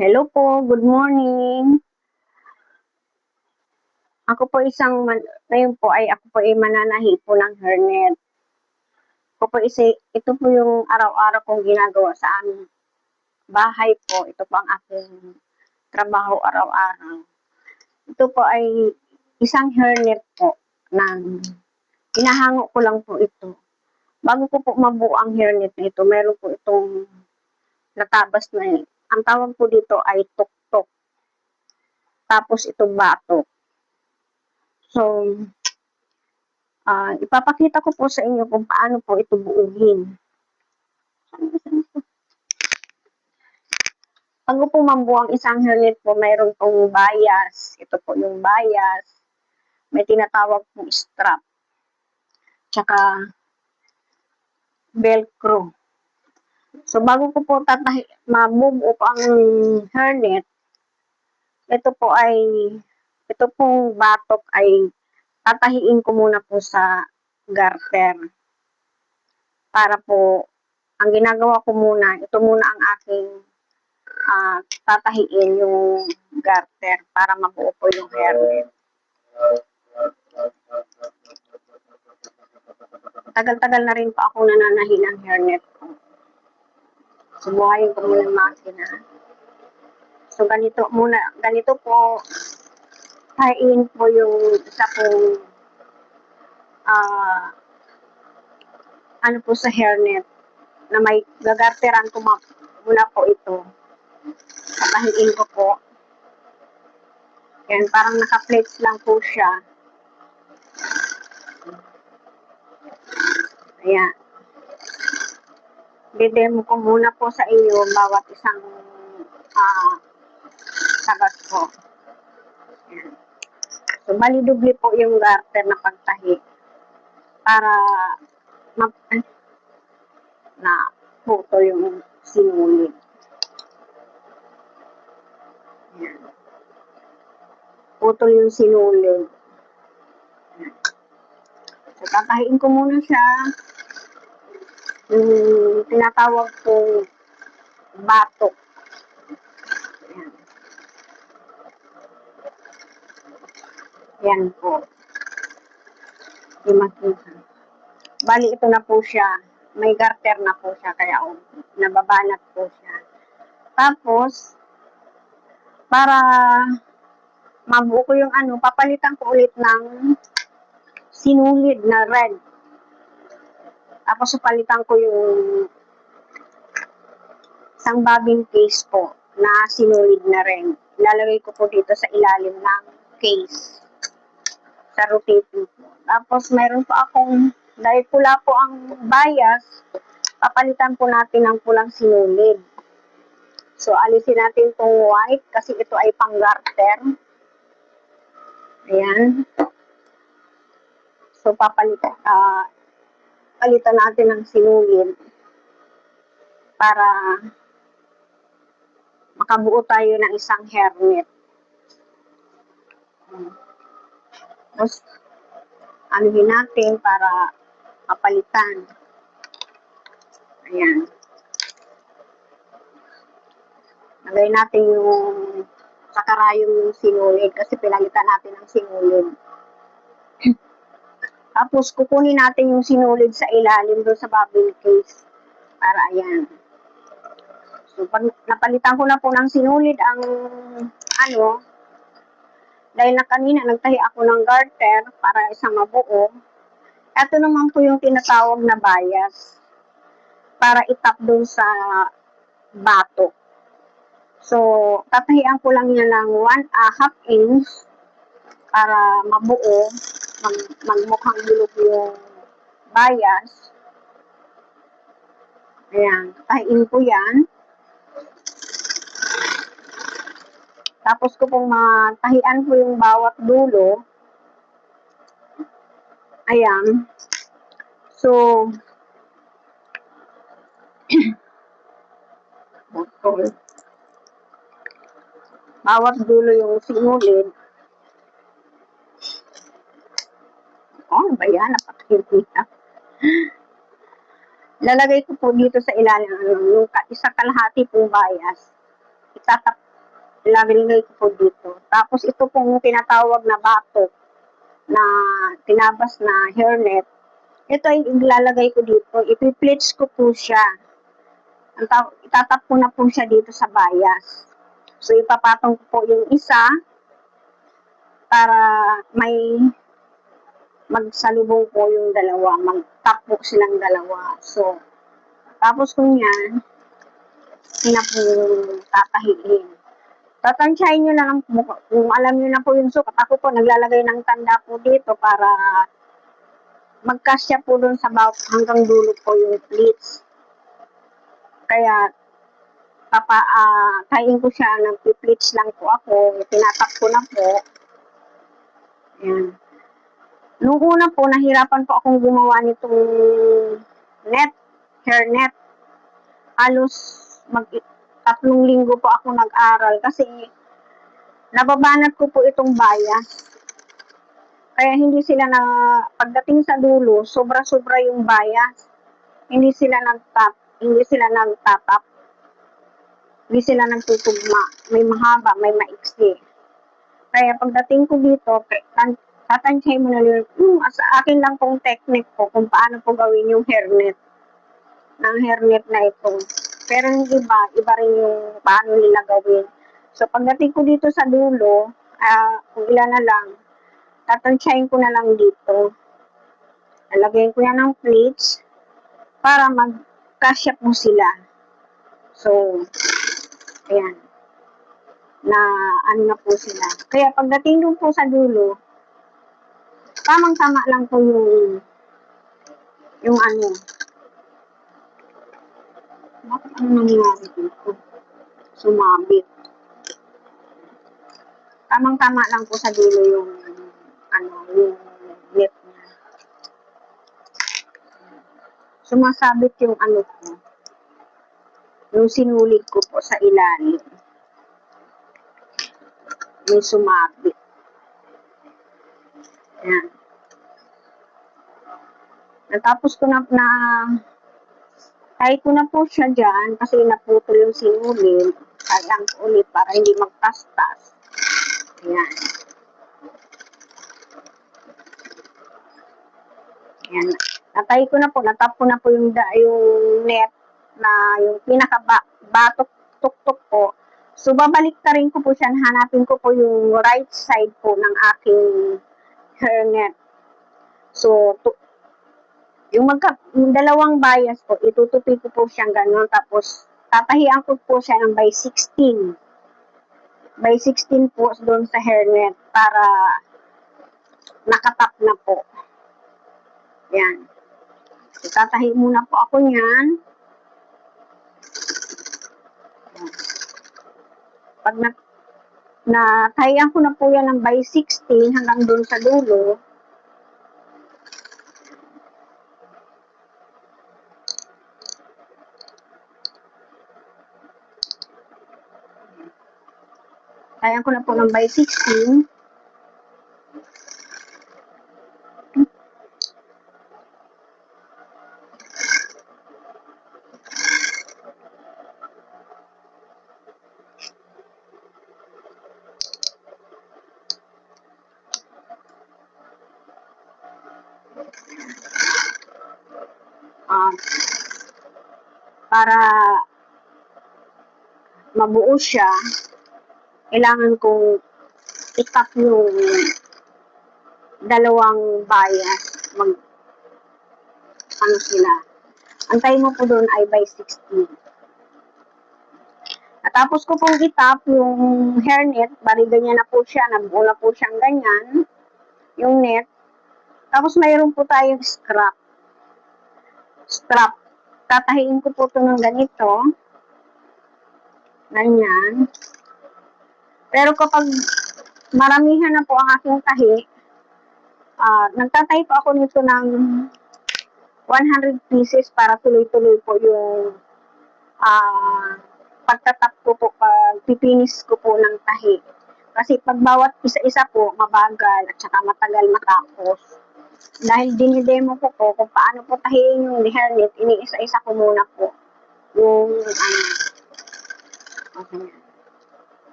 Hello po, good morning. Ako po ngayon po ay ako po ay mananahi po ng hairnet. Ito po yung araw-araw kong ginagawa sa aming bahay po. Ito po ang aking trabaho araw-araw. Ito po ay isang hairnet po na hinahango ko lang po ito. Bago ko po mabuo ang hairnet na ito, meron po itong natabas na ang tawag po dito ay tuktok. Tapos itong batok. So, ipapakita ko po sa inyo kung paano po ito buuhin. Bago po mabuo ang isang hairnet po, mayroon pong bias. Ito po yung bias. May tinatawag pong strap. Tsaka velcro. So, bago ko po mabuo po ang hairnet, ito pong batok ay tatahiin ko muna po sa garter. Para po, ang ginagawa ko muna, ito muna ang aking tatahiin yung garter para mabuo po yung hairnet. Tagal-tagal na rin po ako nananahi ng hairnet ko. Subuhayin ko muna yung makina. So, ganito po, tahiin po yung isa pong ano po sa hairnet na may gagarteran ko muna po ito. Tatahiin ko po. Yan, parang naka-plates lang po siya. Ayan. Didemo ko muna po sa inyo bawat isang sagat po. Ayan. So, bali-dubli po yung garter na pagtahi para na puto yung sinulid. Ayan. Putol yung sinulid. So, tatahiin ko muna siya. Yung tinatawag kong batok. Ayan. Yan po. Yung makita. Bali, ito na po siya. May garter na po siya, kaya nababanat po siya. Tapos, para mabuo ko yung papalitan ko ulit ng sinulid na red. Tapos, palitan ko yung isang bobbin case po na sinulid na rin. Ilalagay ko po dito sa ilalim ng case. Sa rotating po. Tapos, mayroon po akong, dahil pula po ang bias, papalitan po natin ng pulang sinulid. So, alisin natin itong white kasi ito ay pang-garter. Ayan. So, palitan natin ng sinulid para makabuo tayo ng isang hairnet. Tapos, anuhin natin para mapalitan. Ayan. Lagay natin yung sa karayong yung sinulid kasi pinalitan natin ng sinulid. Tapos, kukunin natin yung sinulid sa ilalim doon sa bobbin case. Para ayan. So, pag napalitan ko na po ng sinulid ang dahil na kanina nagtahi ako ng garter para isang mabuo. Ito naman po yung tinatawag na bias para itap doon sa batok. So, tatahian ko lang yan ng 1/2 inch para mabuo, magmukhang bilog yung bias. Ayan, tatahiin ko yan. Tapos ko pong matahian ko yung bawat dulo. Ayan. So, bawat dulo yung sinulid. Ano ba yan? Napakikita. lalagay ko po dito sa ilalim, yung isa kalahati pong bias. Ilalagay ko po dito. Tapos ito pong tinatawag na batok na tinabas na hairnet. Ito ay ilalagay ko dito. Ipi-pleats ko po siya. Itatap ko na po siya dito sa bias. So, ipapatong ko po yung isa para may magsalubong po yung dalawa. Mag-tap po silang dalawa. So, tapos kung yan, na po tatahiin. Tatansyahin nyo na lang po, kung alam nyo na po yung sukat. Ako po, naglalagay ng tanda po dito para magkasya po dun sa bawat hanggang dulo po yung pleats. Kaya, kain ko siya, nag-pleats lang po ako, tinatap ko na po. Ayan. Nung una po, nahirapan po akong gumawa nitong hair net. Halos 3 linggo po ako nag-aral kasi nababanat ko po itong bias. Kaya hindi sila pagdating sa dulo, sobra-sobra yung bias. Hindi sila nagtatap, hindi sila nagtutugma. May mahaba, may maiksi. Kaya pagdating ko dito, tatansyahin mo na sa akin lang pong technique po kung paano po gawin yung hairnet. Ng hairnet na ito. Pero yung iba rin yung paano nila gawin. So, pagdating ko dito sa dulo, kung ilan na lang, tatansyahin ko na lang dito. Lalagyan ko yan ng pleats para magkasya po sila. So, ayan. Na ano na po sila. Kaya pagdating dun po sa dulo, tamang-tama lang po yung ano. Bakit ano nangyari dito? Sumabit. Tamang-tama lang po sa dulo yung yung net niya. Sumasabit yung ano ko. Yung sinulid ko po sa ilalim. Yung sumabit. Ayan. Natapos ko na kahit ko na po siya dyan kasi naputol yung sinulid. Kailang ko ulit para hindi magtastas. Ayan. Ayan. Natap ko na po yung net na yung pinaka-batok tuktok po. So, babalik ta rin ko po siya. Hanapin ko po yung right side po ng aking hairnet. So, yung dalawang bias po, itutupi ko po siyang gano'n. Tapos, tatahian ko po siya ng by 16. By 16 po doon sa hairnet para nakatap na po. Yan. Tatahi muna po ako niyan. Pag natahian ko na po yan ng by 16 hanggang doon sa dulo, tahian ko na po ng by 16, para mabuo siya, kailangan kong itap yung dalawang bias. Ano sila. Antayin mo po doon ay by 16. Natapos ko pong itap yung hairnet, bali ganyan na po siya, nabuo na po siyang ganyan, yung net. Tapos mayroon po tayong strap. Tatahiin ko po ito ng ganito. Ganyan. Pero kapag maramihan na po ang aking tahi, nagtatahi po ako nito ng 100 pieces para tuloy-tuloy po yung pagtatap ko po, pipinis ko po ng tahi. Kasi pag bawat isa-isa po, mabagal at saka matagal matapos. Dahil dinidemo ko po kung paano po tahiin yung hairnet, iniisa-isa ko muna po yung okay.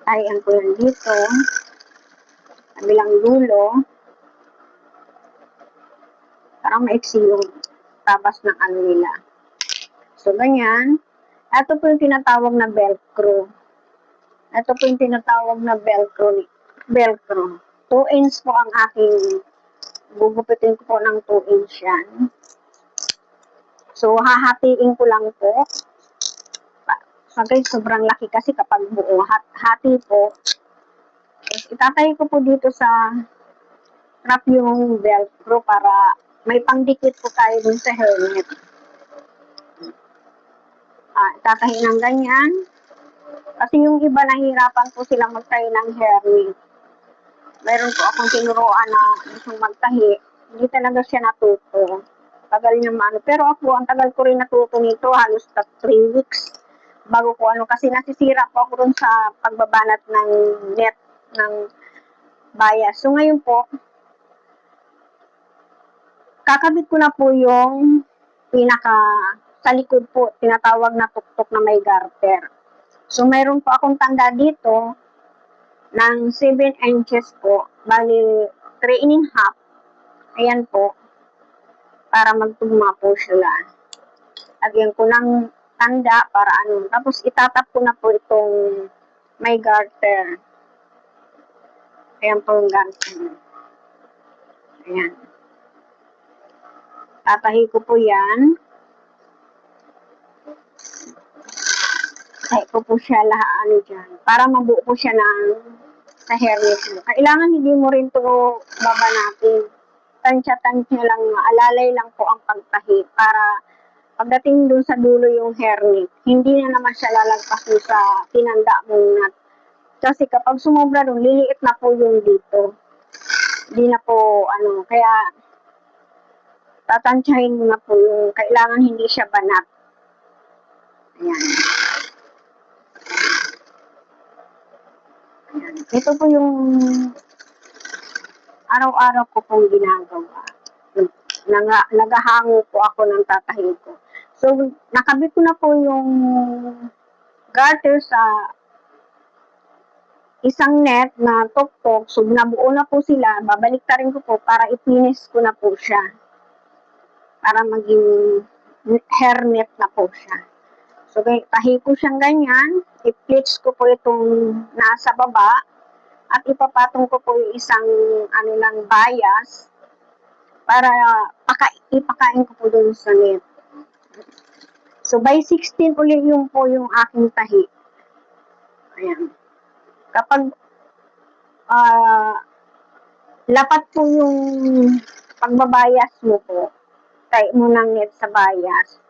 Tahian ko yan dito, kabilang dulo, parang maiksi yung tabas ng ano nila. So, ganyan. Ito po yung tinatawag na velcro. Ito po yung tinatawag na velcro. Velcro. 2 inch po ang aking gugupitin ko po ng 2 inch yan. So, hahatiin ko lang po. Sagay, sobrang laki kasi kapag buo. Hati po. Tapos, itatay ko po dito sa strap yung velcro para may pangdikit po tayo dun sa hairnet. Itatahi ng ganyan. Kasi yung iba nahihirapan po silang magtahi ng hairnet. Meron po akong tinuruan na gustong magtahi. Hindi talaga siya natuto. Tagal niya maano. Pero ako, ang tagal ko rin natuto nito. Halos 3 weeks bago ko ano. Kasi nasisira po ako rin sa pagbabanat ng net ng bias. So ngayon po, kakabit ko na po yung pinaka sa likod po, tinatawag na tuktok na may garter. So mayroon po akong tanda dito ng 7 inches po, bali 3 and a half. Ayan po, para magtugma po sila. Lagyan ko ng tanda para ano. Tapos itatap ko na po itong may garter. Ayan po yung garter. Ayan. Tatahi ko po yan. Tahi ko po siya lahat ano dyan. Para mabuo po siya ng sa hairnet mo. Kailangan hindi mo rin ito babanatin. Tansya-tansya lang, alalay lang po ang pagtahi para pagdating dun sa dulo yung hairnet, hindi na naman siya lalagpas dun sa tinanda mong nut. Kasi kapag sumobra dun, liliit na po yung dito. Hindi na po, ano, kaya tatansyahin mo na po yung kailangan hindi siya banat. Ayan. Ayan. Ito po yung araw-araw ko pong ginagawa. Nagahango po ako ng tatahi ko. So, nakabit ko na po yung garter sa isang net na tuktok. So, nabuo na po sila. Babalik ta rin ko po para ipinis ko na po siya. Para maging hairnet na po siya. So, tahi ko siyang ganyan. I-pleats ko po itong nasa baba. At ipapatong ko po yung isang ano lang bias para ipakain ko po dun sa net. So, by 16 ulit yung po yung aking tahi. Ayan. Kapag lapat po yung pagbabayas mo po, tahi mo ng net sa bias,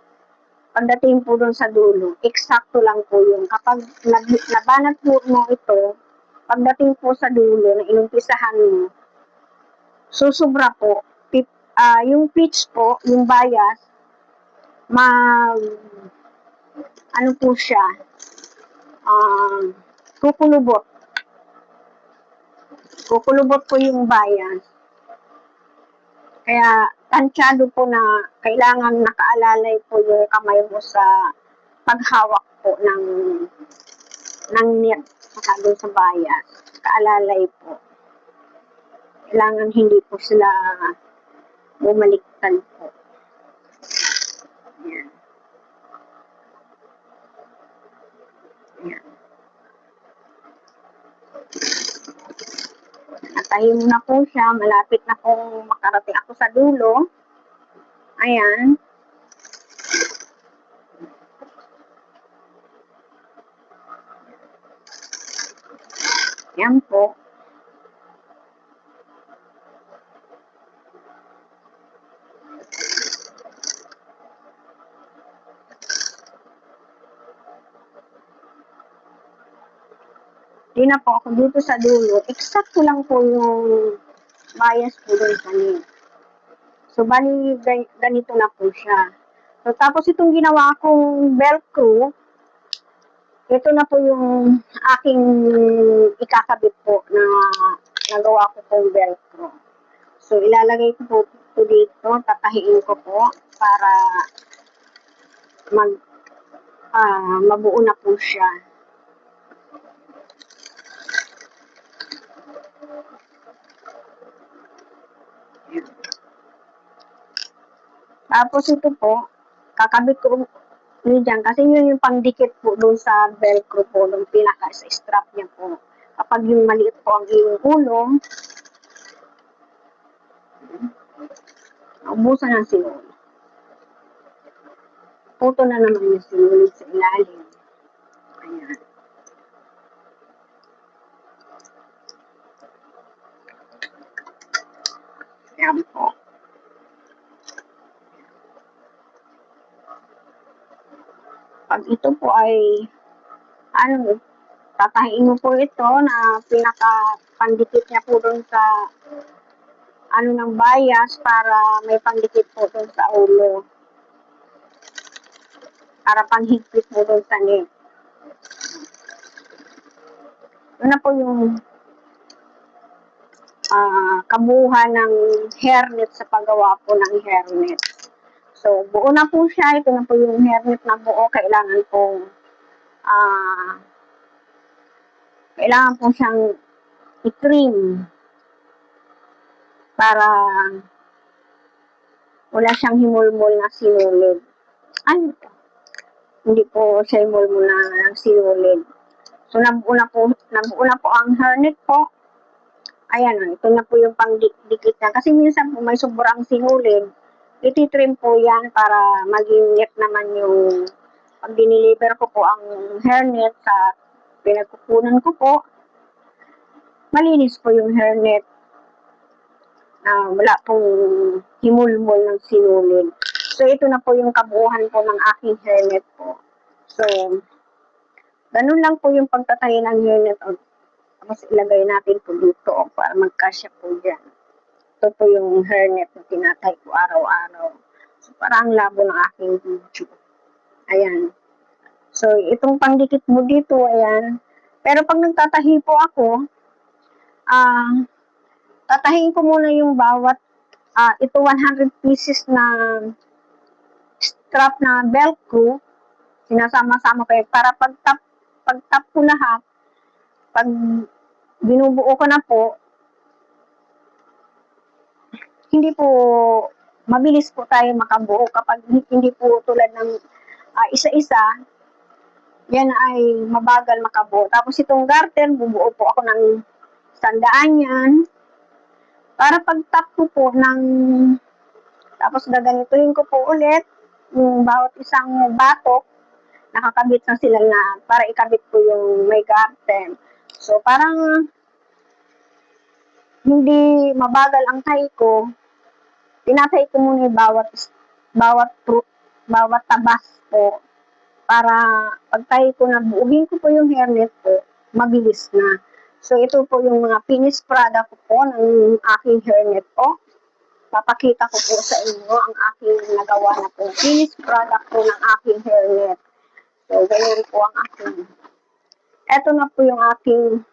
pagdating po dun sa dulo, eksakto lang po yung kapag nabanat po mo ito, pagdating po sa dulo na inumpisahan mo, susubra po, yung pitch po, yung bias, ano po siya, kukulubot. Kukulubot po yung bias. Kaya, tansyado po na kailangan nakaalalay po yung kamay mo sa paghawak po ng net saka doon sa bias. Kaalalay po. Kailangan hindi po sila bumaliktad po. Ayan. Ayan. Natahi mo na po siya. Malapit na pong makarating ako sa dulo. Ayan. Ayan po. Di na po ako dito sa dulo. Eksakto lang po yung bias po doon sa net. So, bali, ganito na po siya. So, tapos itong ginawa kong velcro, ito na po yung aking ikakabit po na nagawa ko pong velcro. So, ilalagay ko po ito dito, tatahiin ko po para mabuo na po siya. Tapos ito po, kakabit ko yun dyan, kasi yun yung pangdikit po doon sa velcro po, doon pinaka sa strap niya po. Kapag yung maliit po ang iyong ulo, ubusan ng sinulid. Puto na naman yung sinulid sa ilalim. Ayan. Ayan po. Pag ito po ay, tatahiin mo po ito na pinaka-pandikit niya po doon sa ng bias para may pandikit po doon sa ulo. Para panghigpit mo doon sa neck. Yun na po yung kabuuhan ng hairnet sa paggawa po ng hairnet. So, buo na po siya. Ito na po yung hairnet na buo. Kailangan po siyang i-trim para wala siyang himulmol na sinulid. Hindi po siya himulmol na sinulid. So, nabuo na po ang hairnet po. Ayan, ito na po yung pangdikit na. Kasi minsan po may sobrang sinulid. Ititrim po yan para maging net naman yung pag diniliver ko po ang hairnet sa pinagkukunan ko po. Malinis po yung hairnet. Wala pong himulmol ng sinulid. So, ito na po yung kabuuhan po ng aking hairnet po. So, ganun lang po yung pagtatayo ng hairnet. Tapos ilagay natin po dito para magkasya po dyan. Ito po yung hairnet na tinatay ko araw-araw. So, parang labo ng aking video. Ayan. So, itong pangdikit mo dito, ayan. Pero pag nagtatahi po ako, tatahiin ko muna yung bawat, ito 100 pieces na strap na velcro. Sinasama-sama ko para pag tap ko lahat, pag binubuo ko na po, hindi po mabilis po tayo makabuo kapag hindi po tulad ng isa-isa, yan ay mabagal makabuo. Tapos itong garter, bubuo po ako ng sandaan yan. Para pag-tap ko po tapos gaganituhin ko po ulit yung bawat isang batok, nakakabit na sila na para ikabit ko yung may garter. So parang hindi mabagal ang tahi ko, tinatay ko muna yung bawat tabas po para pagtahi ko na buuhin ko po yung hairnet po, mabilis na. So, ito po yung mga finished product po ng aking hairnet po. Papakita ko po sa inyo ang aking nagawa na po. Finished product po ng aking hairnet. So, ganyan po ang aking. Ito na po yung aking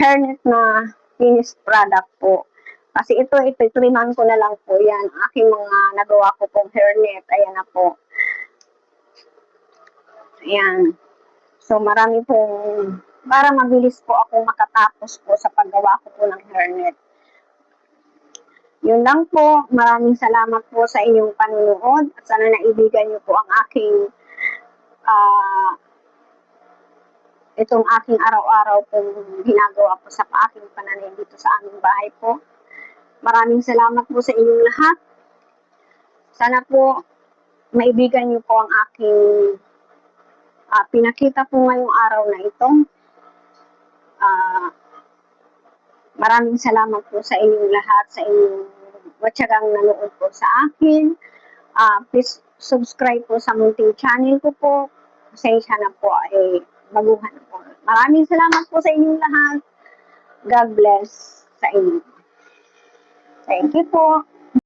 hairnet na finished product po. Kasi ito, triman ko na lang po yan. Aking mga nagawa ko pong hairnet. Ayan na po. Ayan. So, marami pong, para mabilis po ako makatapos po sa paggawa ko po ng hairnet. Yun lang po. Maraming salamat po sa inyong panunood. At sana naibigan niyo po ang aking itong aking araw-araw pong ginagawa po sa aking pananaw dito sa aming bahay po. Maraming salamat po sa inyong lahat. Sana po maibigan niyo po ang aking pinakita po ngayong araw na ito. Maraming salamat po sa inyong lahat, sa inyong watsagang nanood po sa akin. Please subscribe po sa munting channel ko po. Pasensya na po ay baguhan po. Maraming salamat po sa inyong lahat. God bless sa inyo. Thank you po.